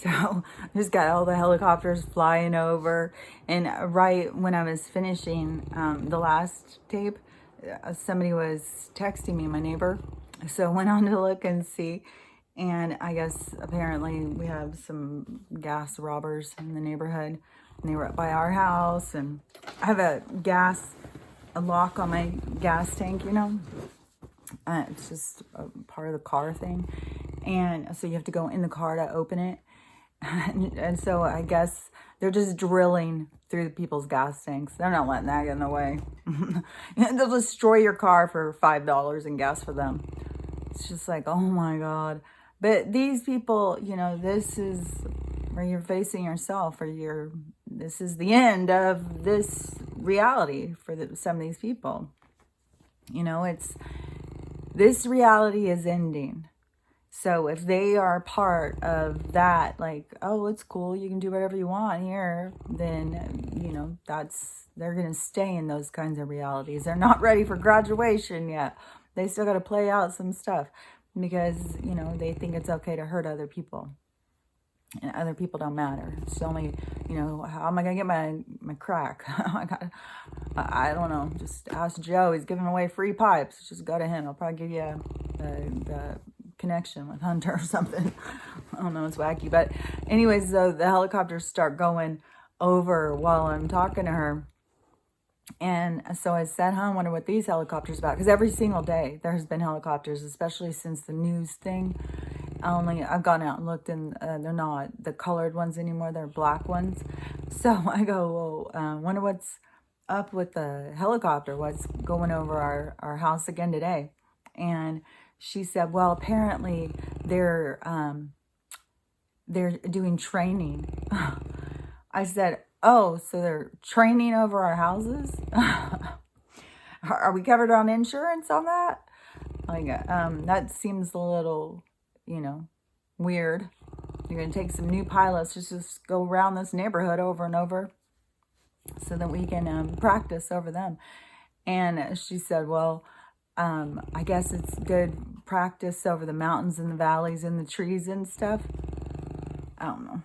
So just got all the helicopters flying over. And right when I was finishing the last tape, somebody was texting me, my neighbor. So I went on to look and see. And I guess apparently we have some gas robbers in the neighborhood. And they were up by our house. And I have a lock on my gas tank, you know. It's just a part of the car thing. And so you have to go in the car to open it. And so I guess they're just drilling through people's gas tanks. They're not letting that get in the way. They'll destroy your car for $5 in gas for them. It's just like, oh my God. But these people, you know, this is where you're facing yourself, or this is the end of this reality for some of these people. You know, this reality is ending. So if they are part of that, like, oh, it's cool, you can do whatever you want here, then, you know, they're going to stay in those kinds of realities. They're not ready for graduation yet. They still got to play out some stuff because, you know, they think it's okay to hurt other people. And other people don't matter. It's only, you know, how am I going to get my crack? I don't know. Just ask Joe. He's giving away free pipes. Just go to him. I'll probably give you the connection with Hunter or something. I don't know. It's wacky. But anyways, so the helicopters start going over while I'm talking to her. And so I said, I wonder what these helicopters about. Because every single day there's been helicopters, especially since the news thing. I've gone out and looked, and they're not the colored ones anymore. They're black ones. So I go, well, wonder what's up with the helicopter. What's going over our house again today? And she said, well, apparently they're doing training. I said, oh, so they're training over our houses? Are we covered on insurance on that? Like, that seems a little, you know, weird. You're going to take some new pilots, just go around this neighborhood over and over so that we can practice over them. And she said, well, I guess it's good practice over the mountains and the valleys and the trees and stuff. I don't know.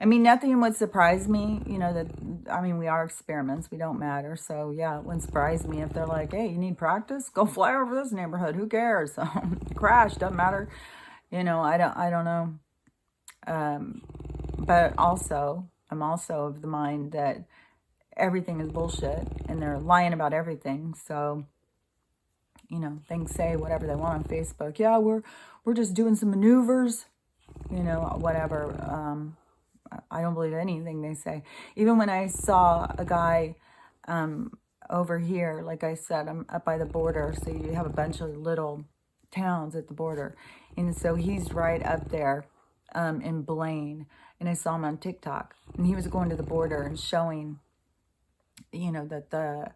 I mean, nothing would surprise me, you know, we are experiments. We don't matter. So, yeah, it wouldn't surprise me if they're like, hey, you need practice? Go fly over this neighborhood. Who cares? Crash, doesn't matter. You know, I don't know. But also, I'm also of the mind that everything is bullshit and they're lying about everything. So, you know, they can say whatever they want on Facebook. Yeah, we're just doing some maneuvers, you know, whatever. I don't believe anything they say. Even when I saw a guy over here, like I said, I'm up by the border, so you have a bunch of little towns at the border. And so he's right up there in Blaine. And I saw him on TikTok. And he was going to the border and showing, you know, that the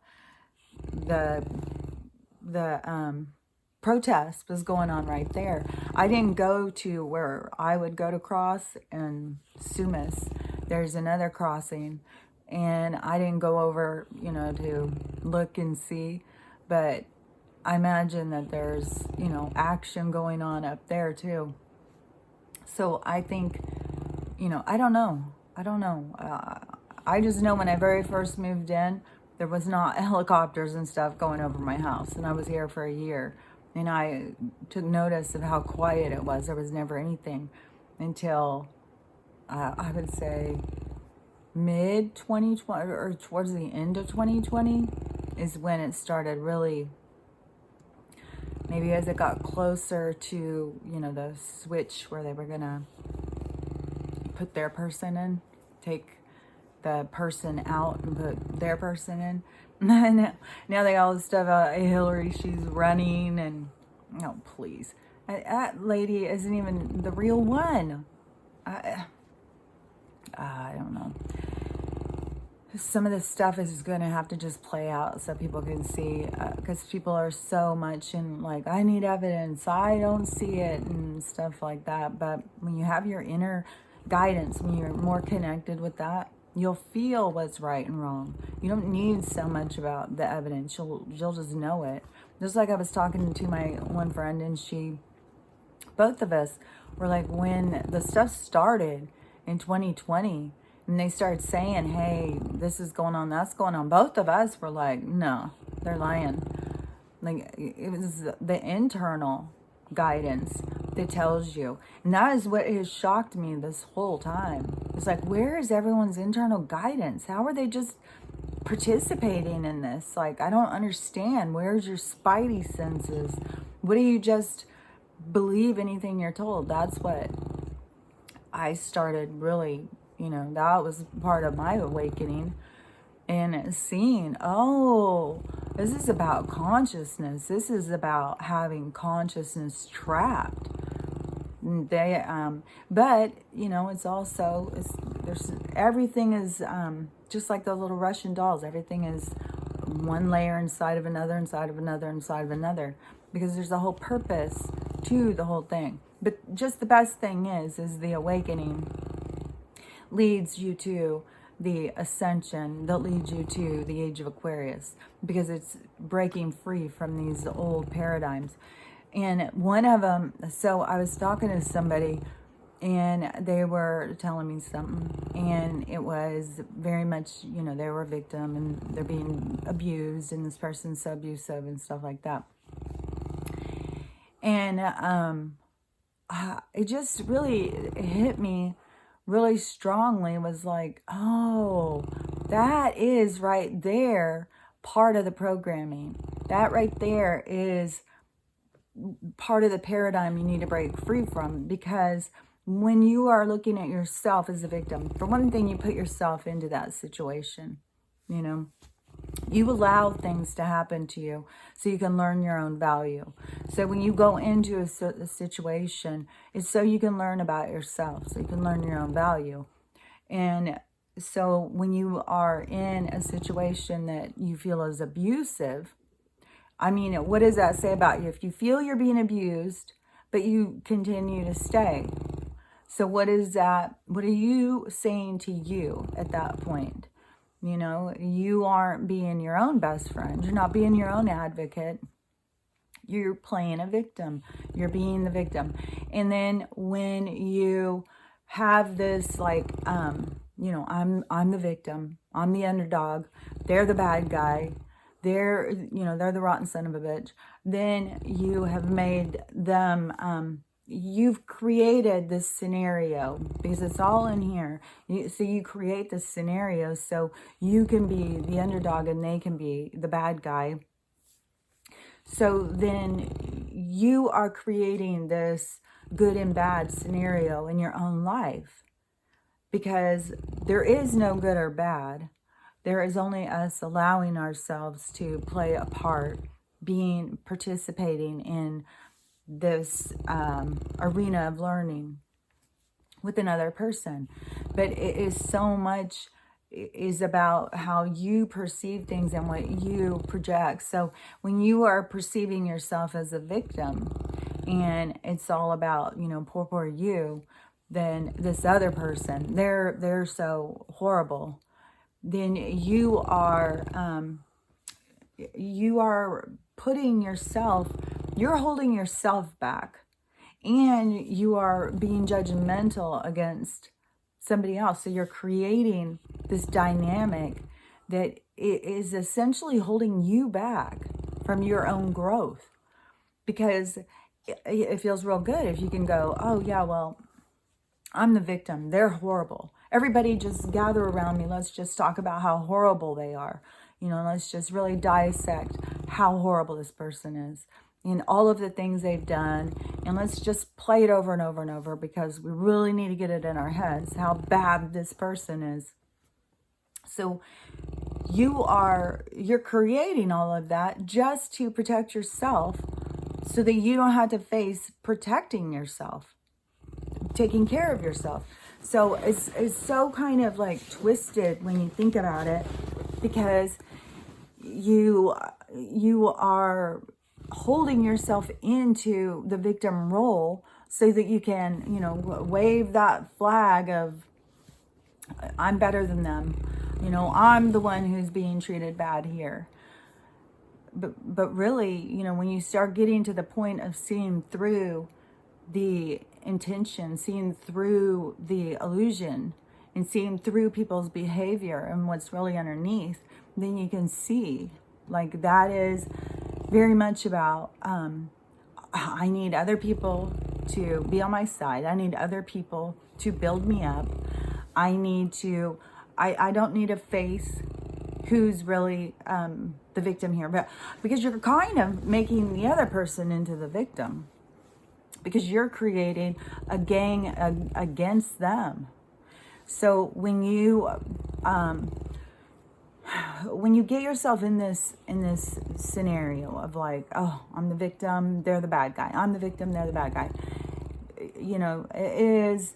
protest was going on right there. I didn't go to where I would go to cross in Sumas. There's another crossing, and I didn't go over, you know, to look and see, but I imagine that there's, you know, action going on up there too. So I think, you know, I don't know. I just know when I very first moved in, there was not helicopters and stuff going over my house, and I was here for a year. And I took notice of how quiet it was. There was never anything until, I would say, mid-2020 or towards the end of 2020 is when it started really, maybe as it got closer to, you know, the switch where they were going to put their person in, take the person out and put their person in. Now they got all this stuff about Hillary, she's running, and oh, please. That lady isn't even the real one. I don't know. Some of this stuff is going to have to just play out so people can see, because people are so much in like, I need evidence, I don't see it, and stuff like that. But when you have your inner guidance, when you're more connected with that, you'll feel what's right and wrong. You don't need so much about the evidence. You'll just know it. Just like I was talking to my one friend, and she both of us were like, when the stuff started in 2020 and they started saying, hey, this is going on, that's going on, both of us were like, no, they're lying. Like, it was the internal guidance that tells you. And that is what has shocked me this whole time. It's like, where is everyone's internal guidance? How are they just participating in this? Like, I don't understand. Where's your spidey senses? What do you just believe anything you're told? That's what I started really, that was part of my awakening. And seeing, oh, this is about consciousness. This is about having consciousness trapped. They, but it's also, there's everything is just like those little Russian dolls. Everything is one layer inside of another, inside of another, inside of another, because there's a whole purpose to the whole thing. But just the best thing is the awakening leads you to the ascension, that leads you to the age of Aquarius, because it's breaking free from these old paradigms. And one of them, so I was talking to somebody and they were telling me something, and it was very much, they were a victim and they're being abused and this person's so abusive and stuff like that. And it just really hit me really strongly. It was like, oh, that is right there part of the programming. That right there is part of the paradigm you need to break free from, because when you are looking at yourself as a victim, for one thing, you put yourself into that situation. You allow things to happen to you so you can learn your own value. So when you go into a situation, it's so you can learn about yourself, so you can learn your own value. And so when you are in a situation that you feel is abusive, I mean, what does that say about you? If you feel you're being abused, but you continue to stay. So what is that? What are you saying to you at that point? You aren't being your own best friend. You're not being your own advocate. You're playing a victim. You're being the victim. And then when you have this, like, I'm the victim. I'm the underdog. They're the bad guy. They're the rotten son of a bitch. Then you have made them, you've created this scenario, because it's all in here. So you create this scenario so you can be the underdog and they can be the bad guy. So then you are creating this good and bad scenario in your own life, because there is no good or bad. There is only us allowing ourselves to play a part, participating in this arena of learning with another person. But it is so much is about how you perceive things and what you project. So when you are perceiving yourself as a victim and it's all about, poor you, then this other person, they're so horrible, then you are putting yourself, you're holding yourself back, and you are being judgmental against somebody else. So you're creating this dynamic that is essentially holding you back from your own growth, because it feels real good if you can go, oh yeah, well, I'm the victim. They're horrible. Everybody just gather around me. Let's just talk about how horrible they are. Let's just really dissect how horrible this person is and all of the things they've done. And let's just play it over and over and over, because we really need to get it in our heads how bad this person is. So you're creating all of that just to protect yourself, so that you don't have to face protecting yourself, taking care of yourself. So it's so kind of like twisted when you think about it, because you are holding yourself into the victim role so that you can, wave that flag of, I'm better than them. I'm the one who's being treated bad here. But really, when you start getting to the point of seeing through the intention, seeing through the illusion, and seeing through people's behavior and what's really underneath, then you can see, like, that is very much about, I need other people to be on my side. I need other people to build me up. I don't need a face who's really the victim here, but because you're kind of making the other person into the victim, because you're creating a gang against them. So when you get yourself in this scenario of like, oh, I'm the victim, they're the bad guy. I'm the victim, they're the bad guy. You know, it is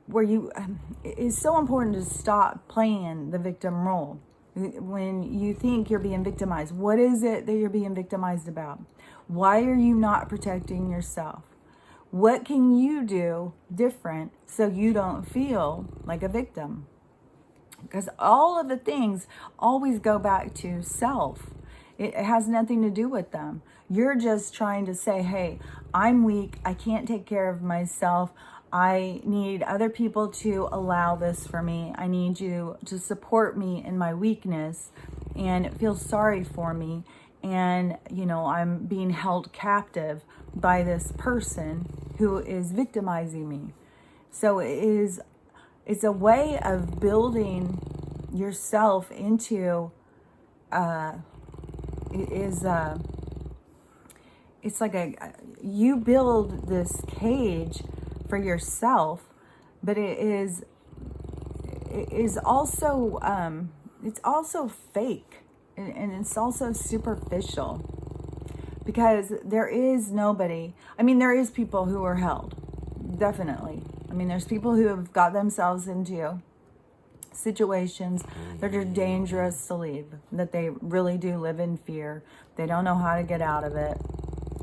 where it is so important to stop playing the victim role. When you think you're being victimized, what is it that you're being victimized about? Why are you not protecting yourself? What can you do different so you don't feel like a victim? Because all of the things always go back to self. It has nothing to do with them. You're just trying to say, hey, I'm weak. I can't take care of myself. I need other people to allow this for me. I need you to support me in my weakness and feel sorry for me. And, you know, I'm being held captive by this person who is victimizing me. So it's a way of building yourself into, it's like you build this cage for yourself, but it is also, it's also fake, and it's also superficial, because there is nobody. I mean, there is people who are held, definitely. I mean, there's people who have got themselves into situations that are dangerous to leave, that they really do live in fear. They don't know how to get out of it,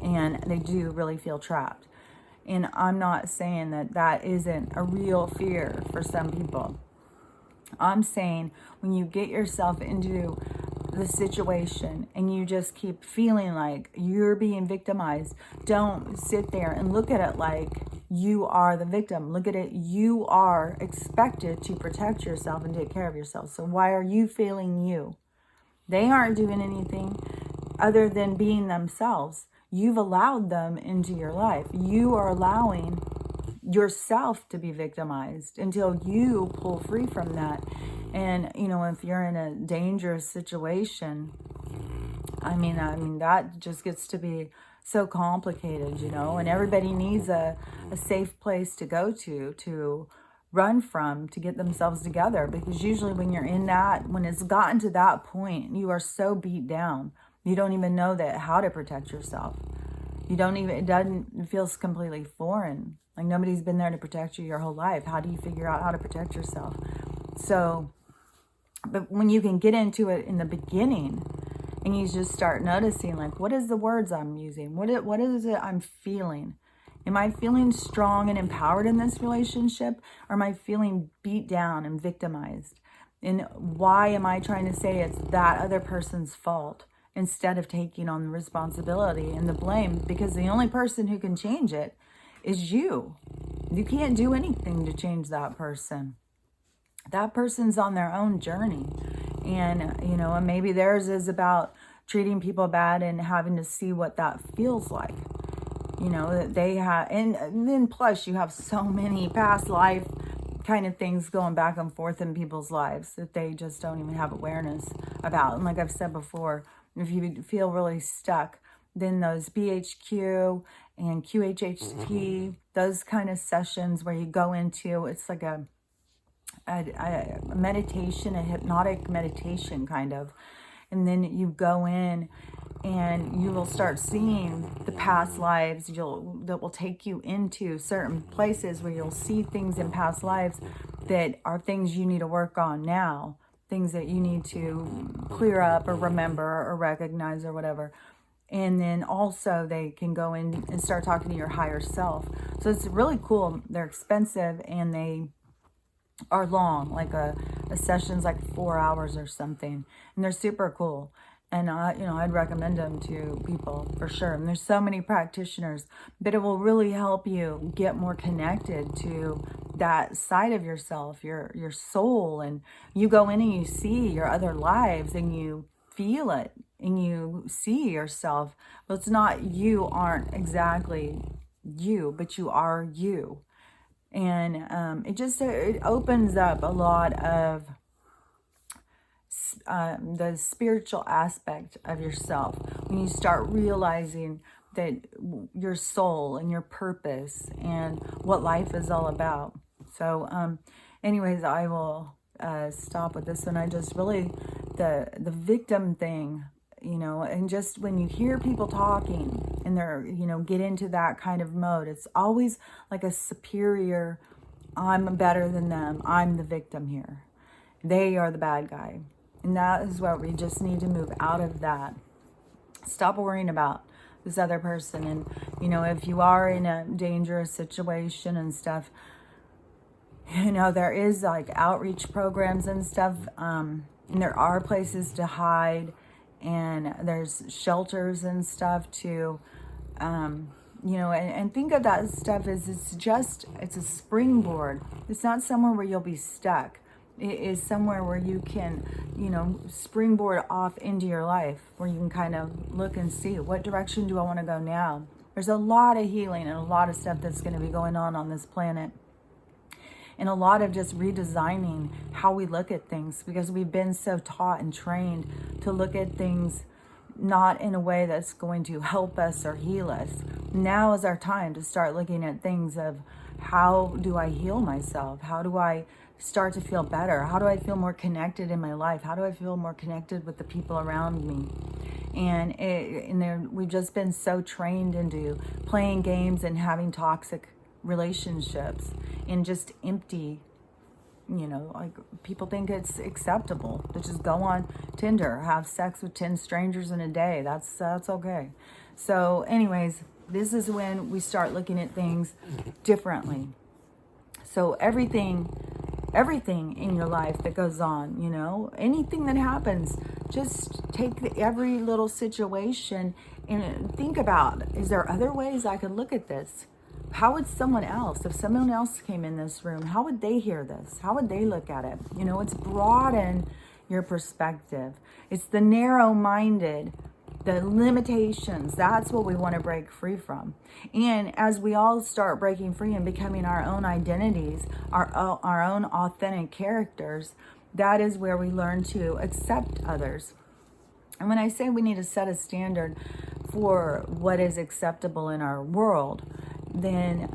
and they do really feel trapped. And I'm not saying that that isn't a real fear for some people. I'm saying when you get yourself into the situation and you just keep feeling like you're being victimized, don't sit there and look at it like you are the victim. Look at it, you are expected to protect yourself and take care of yourself. So why are you failing you? They aren't doing anything other than being themselves. You've allowed them into your life. You are allowing yourself to be victimized until you pull free from that. And, you know, if you're in a dangerous situation, I mean, that just gets to be so complicated, you know, and everybody needs a safe place to go to run from, to get themselves together. Because usually when you're in that, when it's gotten to that point, you are so beat down, you don't even know how to protect yourself. It feels completely foreign. Like nobody's been there to protect you your whole life. How do you figure out how to protect yourself? So, but when you can get into it in the beginning and you just start noticing, like, what is the words I'm using? What is it I'm feeling? Am I feeling strong and empowered in this relationship? Or am I feeling beat down and victimized? And why am I trying to say it's that other person's fault instead of taking on the responsibility and the blame? Because the only person who can change it is you. You can't do anything to change that person. That person's on their own journey. And, you know, and maybe theirs is about treating people bad and having to see what that feels like. You know, that they have, and then plus you have so many past life kind of things going back and forth in people's lives that they just don't even have awareness about. And like I've said before, if you feel really stuck, then those BHQ and QHHT, those kind of sessions where you go into, it's like a meditation, a hypnotic meditation kind of. And then you go in and you will start seeing the past lives that will take you into certain places where you'll see things in past lives that are things you need to work on now, things that you need to clear up or remember or recognize or whatever. And then also they can go in and start talking to your higher self. So it's really cool. They're expensive and they are long, like a session's like 4 hours or something, and they're super cool. And I'd recommend them to people for sure. And there's so many practitioners, but it will really help you get more connected to that side of yourself, your soul. And you go in and you see your other lives and you feel it and you see yourself. Well, it's not, you aren't exactly you, but you are you. And it opens up a lot of the spiritual aspect of yourself when you start realizing that your soul and your purpose and what life is all about. So anyways, I will stop with this one. I just really, the victim thing, and just when you hear people talking and they're, get into that kind of mode, it's always like a superior, I'm better than them, I'm the victim here, they are the bad guy. And that is what we just need to move out of that. Stop worrying about this other person. And, if you are in a dangerous situation and stuff, there is like outreach programs and stuff. And there are places to hide. And there's shelters and stuff too. And think of that stuff as it's a springboard. It's not somewhere where you'll be stuck. It is somewhere where you can, springboard off into your life, where you can kind of look and see, what direction do I want to go now? There's a lot of healing and a lot of stuff that's going to be going on this planet. And a lot of just redesigning how we look at things, because we've been so taught and trained to look at things not in a way that's going to help us or heal us. Now is our time to start looking at things of, how do I heal myself? How do I start to feel better? How do I feel more connected in my life? How do I feel more connected with the people around me? And we've just been so trained into playing games and having toxic relationships and just empty, like people think it's acceptable to just go on Tinder, have sex with 10 strangers in a day. That's okay. So anyways, this is when we start looking at things differently. So everything in your life that goes on, anything that happens, just take every little situation and think about, is there other ways I could look at this? How would someone else, if someone else came in this room, how would they hear this? How would they look at it? It's broaden your perspective. It's the narrow-minded, the limitations. That's what we want to break free from. And as we all start breaking free and becoming our own identities, our own authentic characters, that is where we learn to accept others. And when I say we need to set a standard for what is acceptable in our world, then,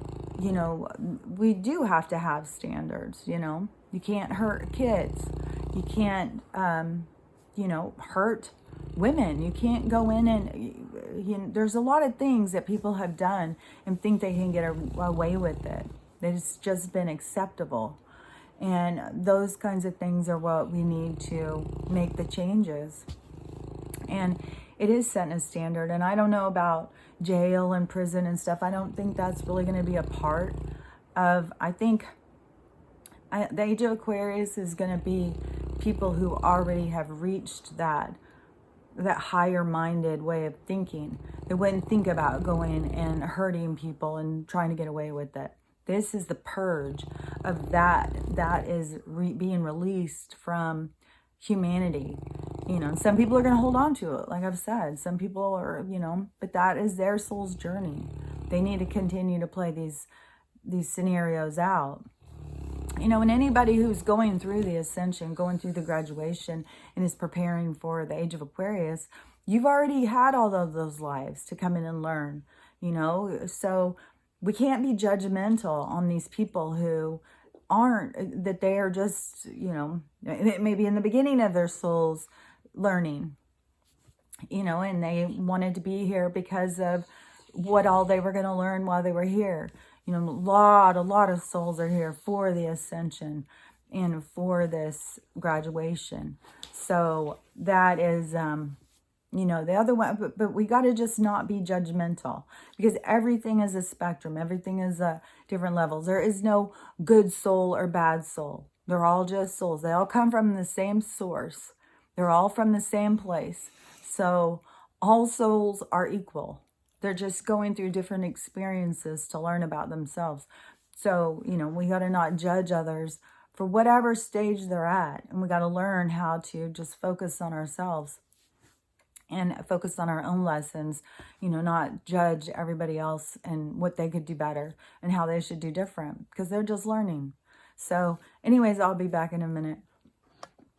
we do have to have standards, You can't hurt kids. You can't, hurt women. You can't go in and, there's a lot of things that people have done and think they can get away with it. It's just been acceptable. And those kinds of things are what we need to make the changes. And it is setting a standard. And I don't know about jail and prison and stuff. I don't think that's really going to be a part of, the age of Aquarius is going to be people who already have reached that higher minded way of thinking. They wouldn't think about going and hurting people and trying to get away with it. This is the purge of that is being released from humanity. Some people are going to hold on to it, like I've said. Some people are, but that is their soul's journey. They need to continue to play these scenarios out. And anybody who's going through the ascension, going through the graduation, and is preparing for the age of Aquarius, you've already had all of those lives to come in and learn, So we can't be judgmental on these people who aren't, that they are just, maybe in the beginning of their soul's learning, and they wanted to be here because of what all they were going to learn while they were here. A lot of souls are here for the ascension and for this graduation. So that is, the other one, but we got to just not be judgmental, because everything is a spectrum. Everything is different levels. There is no good soul or bad soul. They're all just souls. They all come from the same source. They're all from the same place. So all souls are equal. They're just going through different experiences to learn about themselves. So, you know, we got to not judge others for whatever stage they're at. And we got to learn how to just focus on ourselves and focus on our own lessons, you know, not judge everybody else and what they could do better and how they should do different, because they're just learning. So anyways, I'll be back in a minute.